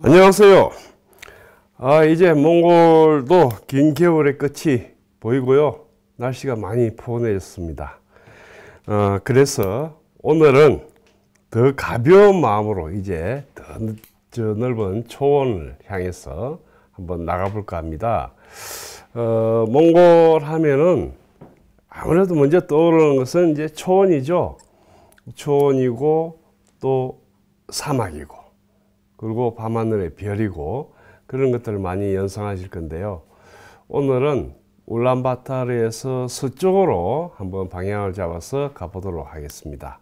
안녕하세요. 이제 몽골도 긴 겨울의 끝이 보이고요. 날씨가 많이 포근해졌습니다. 그래서 오늘은 더 가벼운 마음으로 이제 더 넓은 초원을 향해서 한번 나가볼까 합니다. 몽골 하면은 아무래도 먼저 떠오르는 것은 이제 초원이죠. 초원이고 또 사막이고 그리고 밤하늘의 별이고 그런 것들을 많이 연상하실 건데요. 오늘은 울란바토르에서 서쪽으로 한번 방향을 잡아서 가보도록 하겠습니다.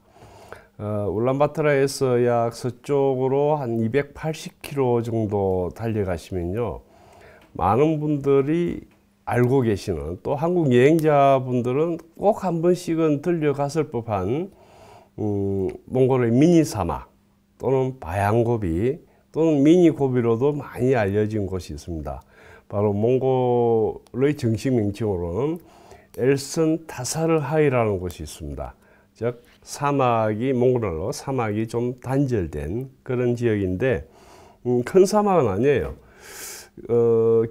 울란바토르에서 약 서쪽으로 한 280km 정도 달려가시면요, 많은 분들이 알고 계시는, 또 한국 여행자분들은 꼭 한 번씩은 들려갔을 법한 몽골의 미니 사막 또는 바양고비 또는 미니 고비로도 많이 알려진 곳이 있습니다. 바로 몽골의 정식 명칭으로는 엘슨 타사르하이라는 곳이 있습니다. 즉 사막이, 몽골어로 사막이 좀 단절된 그런 지역인데, 큰 사막은 아니에요.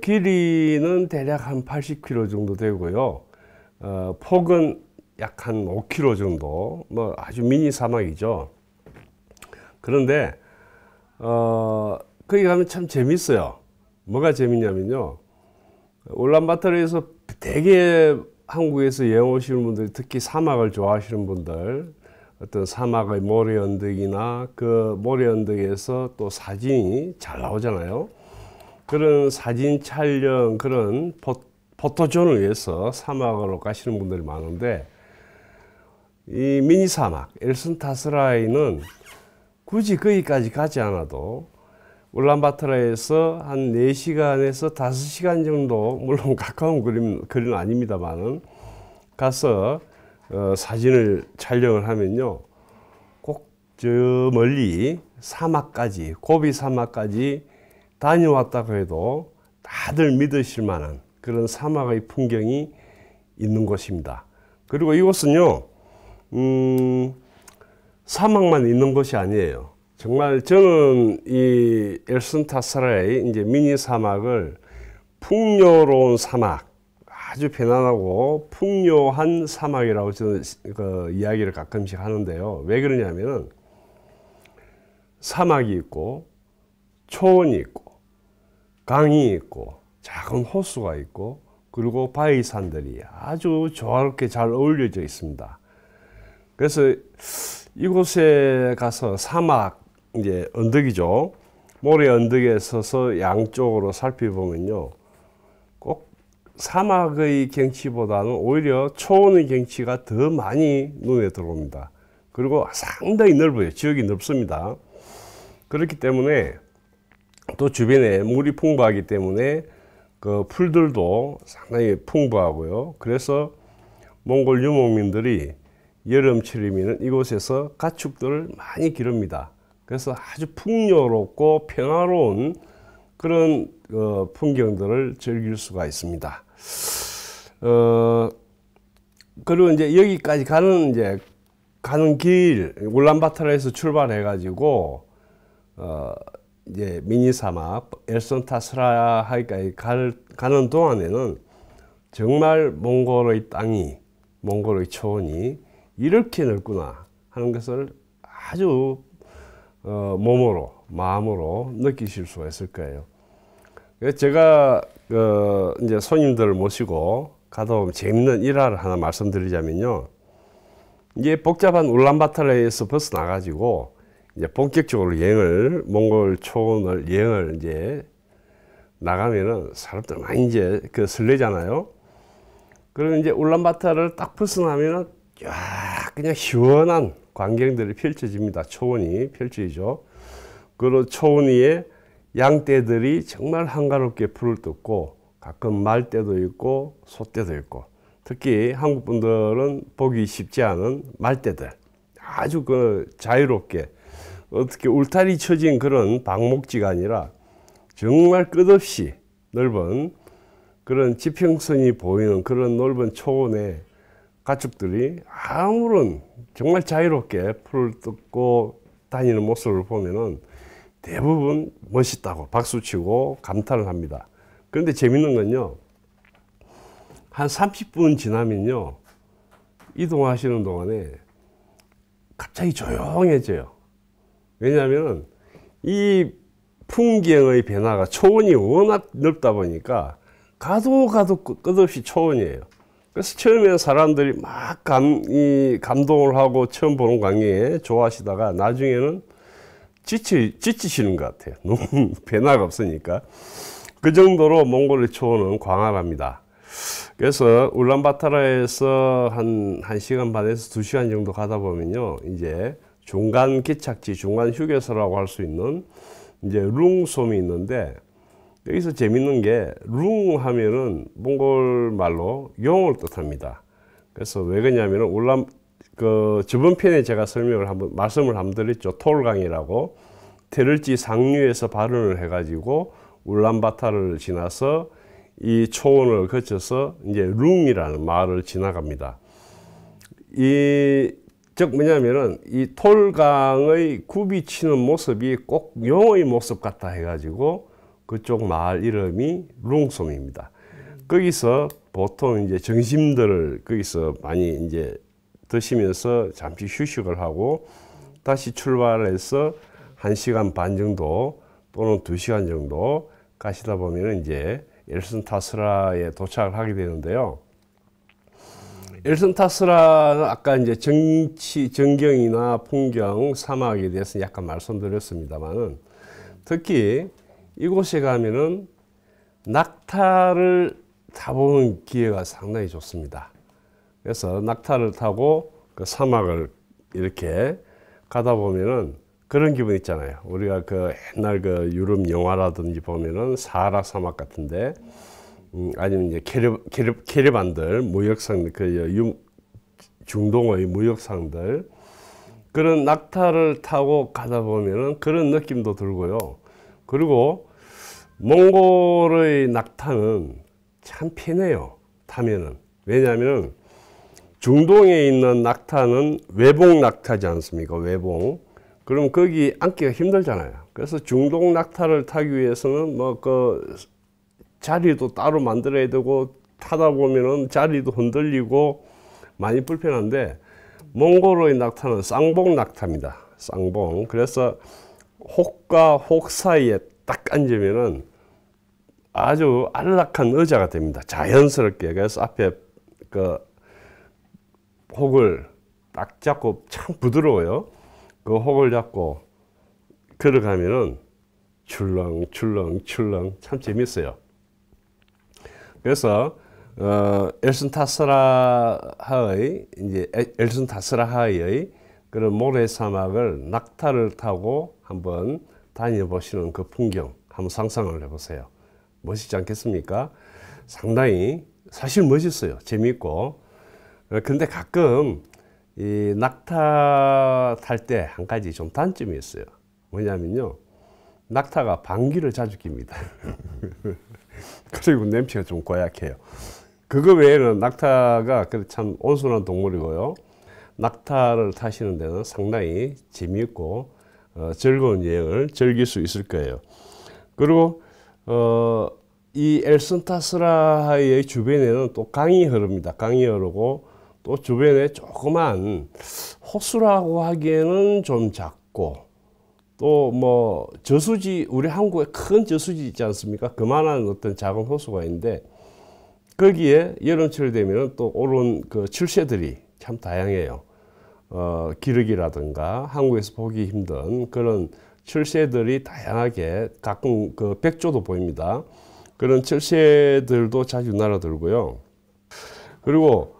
길이는 대략 한 80km 정도 되고요. 폭은 약 한 5km 정도, 뭐 아주 미니 사막이죠. 그런데 거기 가면 참 재밌어요. 뭐가 재밌냐면요, 울란바토르에서 되게 한국에서 여행 오시는 분들, 특히 사막을 좋아하시는 분들, 어떤 사막의 모래 언덕이나 그 모래 언덕에서 또 사진이 잘 나오잖아요. 그런 사진 촬영, 그런 포토존을 위해서 사막으로 가시는 분들이 많은데, 이 미니 사막 엘슨 타사르하이는 굳이 거기까지 가지 않아도 울란바토르에서 한 4시간에서 5시간 정도, 물론 가까운 거리는 아닙니다만은, 가서 사진을 촬영을 하면요, 꼭 저 멀리 사막까지, 고비 사막까지 다녀왔다고 해도 다들 믿으실 만한 그런 사막의 풍경이 있는 곳입니다. 그리고 이곳은요, 사막만 있는 곳이 아니에요. 정말 저는 이 엘슨 타사르하이 이제 미니 사막을 풍요로운 사막, 아주 편안하고 풍요한 사막이라고 저는 이야기를 가끔씩 하는데요. 왜 그러냐면은 사막이 있고 초원이 있고 강이 있고 작은 호수가 있고 그리고 바위산들이 아주 조화롭게 잘 어울려져 있습니다. 그래서 이곳에 가서 사막, 이제 언덕이죠, 모래 언덕에 서서 양쪽으로 살펴보면요, 꼭 사막의 경치보다는 오히려 초원의 경치가 더 많이 눈에 들어옵니다. 그리고 상당히 넓어요. 지역이 넓습니다. 그렇기 때문에 또 주변에 물이 풍부하기 때문에 그 풀들도 상당히 풍부하고요. 그래서 몽골 유목민들이 여름철이면 이곳에서 가축들을 많이 기릅니다. 그래서 아주 풍요롭고 평화로운 그런 풍경들을 즐길 수가 있습니다. 그리고 이제 여기까지 가는 길, 울란바토르에서 출발해 가지고 이제 미니 사막 엘슨 타사르하이까지 가는 동안에는 정말 몽골의 땅이, 몽골의 초원이 이렇게 넓구나 하는 것을 아주 몸으로, 마음으로 느끼실 수가 있을 거예요. 제가 이제 손님들을 모시고 가다 보면 재밌는 일화를 하나 말씀드리자면요, 이제 복잡한 울란바토르에서 벗어나가지고 이제 본격적으로 몽골 초원을 여행을 이제 나가면은 사람들 많이 이제 설레잖아요. 그러면 이제 울란바토르를 딱 벗어나면은 쫙 그냥 시원한 광경들이 펼쳐집니다. 초원이 펼쳐지죠. 그리고 초원 위에 양떼들이 정말 한가롭게 풀을 뜯고, 가끔 말떼도 있고 소떼도 있고, 특히 한국 분들은 보기 쉽지 않은 말떼들, 아주 자유롭게, 어떻게 울타리 쳐진 그런 방목지가 아니라 정말 끝없이 넓은 그런 지평선이 보이는 그런 넓은 초원에 가축들이 아무런 정말 자유롭게 풀을 뜯고 다니는 모습을 보면은 대부분 멋있다고 박수치고 감탄을 합니다. 그런데 재밌는 건요, 한 30분 지나면요, 이동하시는 동안에 갑자기 조용해져요. 왜냐하면 이 풍경의 변화가 초원이 워낙 넓다 보니까 가도 끝없이 초원이에요. 그래서 처음에 사람들이 막 감동을 하고 처음 보는 광경에 좋아하시다가 나중에는 지치시는 것 같아요. 너무 변화가 없으니까. 그 정도로 몽골의 초원은 광활합니다. 그래서 울란바타르에서 한 1시간 반에서 2시간 정도 가다 보면요, 이제 중간 기착지, 중간 휴게소라고 할 수 있는 이제 룽솜이 있는데, 여기서 재밌는 게 룽 하면은 몽골 말로 용을 뜻합니다. 그래서 왜 그러냐면은 저번 편에 제가 말씀을 한번 드렸죠. 톨강이라고 테를지 상류에서 발원을 해가지고 울란바타르를 지나서 이 초원을 거쳐서 이제 룽이라는 마을을 지나갑니다. 즉 뭐냐면은 이 톨강의 굽이치는 모습이 꼭 용의 모습 같다 해가지고 그쪽 마을 이름이 룽솜입니다. 거기서 보통 이제 점심들을 거기서 많이 이제 드시면서 잠시 휴식을 하고 다시 출발해서 1시간 반 정도 또는 2시간 정도 가시다 보면 이제 엘슨타스라에 도착을 하게 되는데요. 엘슨타스라는 아까 이제 전경이나 풍경, 사막에 대해서 약간 말씀드렸습니다만은 특히 이곳에 가면은 낙타를 타보는 기회가 상당히 좋습니다. 그래서 낙타를 타고 그 사막을 이렇게 가다 보면은 그런 기분 있잖아요. 우리가 그 옛날 그 유럽 영화라든지 보면은 사하라 사막 같은데, 아니면 이제 캐리반들, 무역상들, 중동의 무역상들, 그런 낙타를 타고 가다 보면은 그런 느낌도 들고요. 그리고 몽골의 낙타는 참 편해요, 타면은. 왜냐하면 중동에 있는 낙타는 외봉 낙타지 않습니까? 외봉. 그럼 거기 앉기가 힘들잖아요. 그래서 중동 낙타를 타기 위해서는 뭐 그 자리도 따로 만들어야 되고 타다 보면은 자리도 흔들리고 많이 불편한데, 몽골의 낙타는 쌍봉 낙타입니다. 쌍봉. 그래서 혹과 혹 사이에 딱 앉으면은 아주 안락한 의자가 됩니다. 자연스럽게. 그래서 앞에 그 혹을 딱 잡고, 참 부드러워요. 그 혹을 잡고 걸어가면은 출렁출렁 참 재밌어요. 그래서 엘슨타스라하의 그런 모래 사막을 낙타를 타고 한번 다녀보시는 그 풍경 한번 상상을 해보세요. 멋있지 않겠습니까? 상당히 사실 멋있어요. 재밌고. 근데 가끔 이 낙타 탈 때 한 가지 좀 단점이 있어요. 뭐냐면요, 낙타가 방귀를 자주 낍니다. 그리고 냄새가 좀 고약해요. 그거 외에는 낙타가 참 온순한 동물이고요. 낙타를 타시는 데는 상당히 재미있고 즐거운 여행을 즐길 수 있을 거예요. 그리고 이 엘슨타스라의 주변에는 또 강이 흐릅니다. 강이 흐르고 또 주변에 조그만 호수라고 하기에는 좀 작고, 또 뭐 저수지, 우리 한국에 큰 저수지 있지 않습니까? 그만한 어떤 작은 호수가 있는데, 거기에 여름철 되면 또 오른 그 출새들이 참 다양해요. 기러기라든가 한국에서 보기 힘든 그런 출새들이 다양하게, 가끔 그 백조도 보입니다. 그런 출새들도 자주 날아들고요. 그리고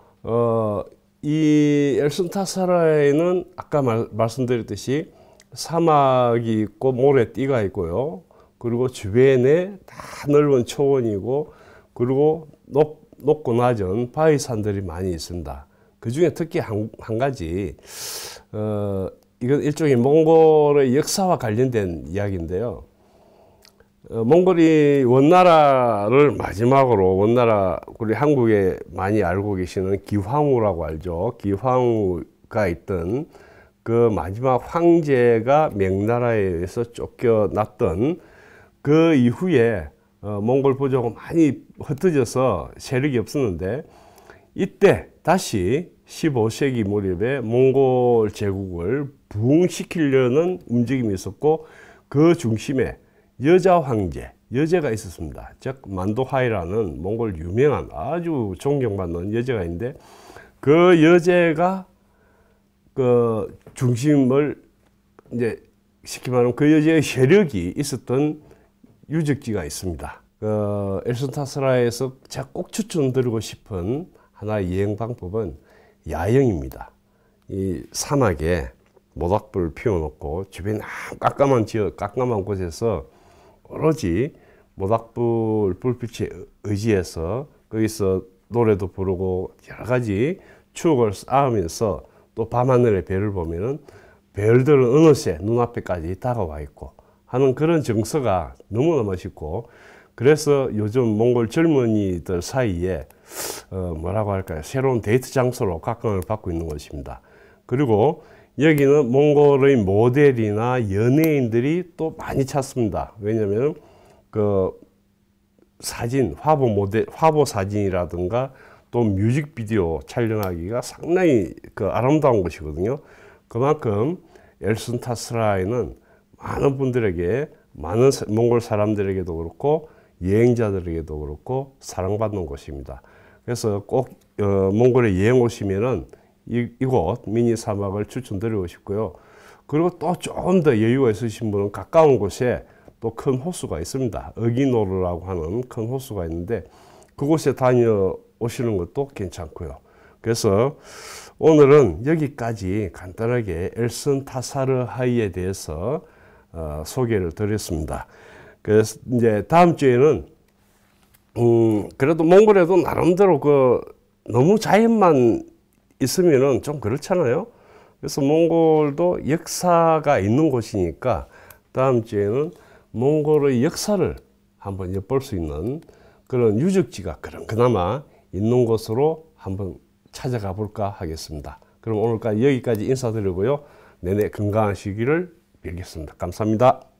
이 엘슨타스라에는 아까 말씀드렸듯이 사막이 있고 모래띠가 있고요. 그리고 주변에 다 넓은 초원이고, 그리고 높고 낮은 바위산들이 많이 있습니다. 그 중에 특히 한 가지, 이건 일종의 몽골의 역사와 관련된 이야기인데요. 몽골이 원나라를 마지막으로, 우리 한국에 많이 알고 계시는 기황후라고 알죠. 기황후가 있던 그 마지막 황제가 명나라에 의해서 쫓겨났던 그 이후에 몽골 부족은 많이 흩어져서 세력이 없었는데, 이때 다시 15세기 무렵에 몽골 제국을 부흥시키려는 움직임이 있었고, 그 중심에 여자 황제, 여제가 있었습니다. 즉 만도하이라는 몽골 유명한 아주 존경받는 여제가 있는데, 그 여제가 그 중심을 이제 쉽게 말하면 그 여제의 세력이 있었던 유적지가 있습니다. 그 엘순타스라에서 제가 꼭 추천드리고 싶은 하나의 여행 방법은 야영입니다. 이 사막에 모닥불을 피워놓고 주변에 깜깜한 지역, 깜깜한 곳에서 오로지 모닥불 불빛에 의지해서 거기서 노래도 부르고 여러 가지 추억을 쌓으면서 또 밤하늘의 별을 보면은 별들은 어느새 눈앞에까지 다가와 있고 하는 그런 정서가 너무나 멋있고, 그래서 요즘 몽골 젊은이들 사이에 뭐라고 할까요? 새로운 데이트 장소로 각광을 받고 있는 것입니다. 그리고 여기는 몽골의 모델이나 연예인들이 또 많이 찾습니다. 왜냐하면 그 사진, 화보 사진이라든가 또 뮤직비디오 촬영하기가 상당히 그 아름다운 곳이거든요. 그만큼 엘순타스라이는 많은 분들에게, 많은 몽골 사람들에게도 그렇고 여행자들에게도 그렇고 사랑받는 곳입니다. 그래서 꼭 몽골에 여행 오시면은 이곳 미니 사막을 추천드리고 싶고요. 그리고 또 좀 더 여유가 있으신 분은 가까운 곳에 또 큰 호수가 있습니다. 어기노르라고 하는 큰 호수가 있는데 그곳에 다녀오시는 것도 괜찮고요. 그래서 오늘은 여기까지 간단하게 엘순타사르하이에 대해서 소개를 드렸습니다. 그래서 이제 다음 주에는 그래도 몽골에도 나름대로 너무 자연만 있으면은 좀 그렇잖아요. 그래서 몽골도 역사가 있는 곳이니까 다음 주에는 몽골의 역사를 한번 엿볼 수 있는 그런 유적지가 그나마 있는 곳으로 한번 찾아가 볼까 하겠습니다. 그럼 오늘까지 여기까지 인사드리고요. 내내 건강하시기를 빌겠습니다. 감사합니다.